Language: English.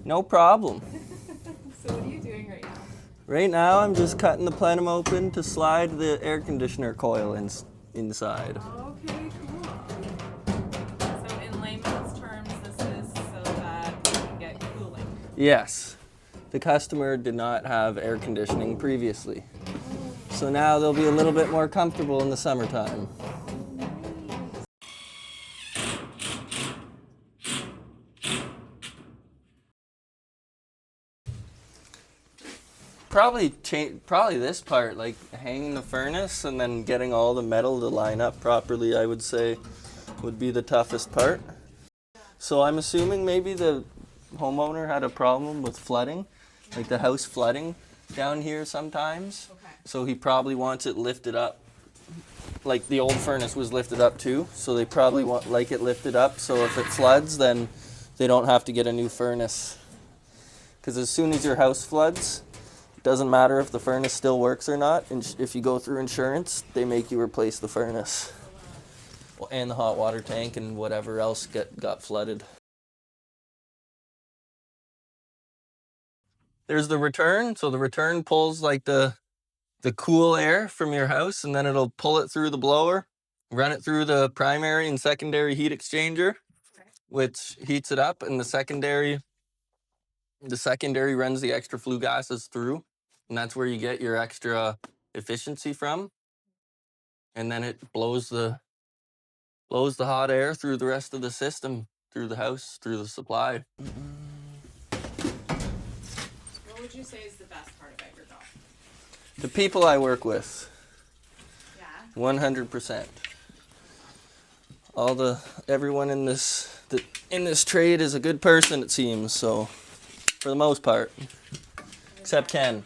No problem. So what are you doing right now? Right now I'm just cutting the plenum open to slide the air conditioner coil inside. Okay, cool. So in layman's terms, this is so that you can get cooling. Yes. The customer did not have air conditioning previously. So now they'll be a little bit more comfortable in the summertime. Probably this part, like hanging the furnace and then getting all the metal to line up properly, I would say would be the toughest part. So I'm assuming maybe the homeowner had a problem with flooding, like the house flooding down here sometimes. Okay. So he probably wants it lifted up. Like the old furnace was lifted up too, so they probably like it lifted up so if it floods then they don't have to get a new furnace. Because as soon as your house floods, doesn't matter if the furnace still works or not. If you go through insurance, they make you replace the furnace. And the hot water tank and whatever else got flooded. There's the return. So the return pulls like the cool air from your house, and then it'll pull it through the blower, run it through the primary and secondary heat exchanger, which heats it up, and the secondary runs the extra flue gases through. And that's where you get your extra efficiency from. And then it blows the hot air through the rest of the system, through the house, through the supply. What would you say is the best part about your job? The people I work with, Yeah. 100%. Everyone in this trade is a good person, it seems. So, for the most part, except Ken.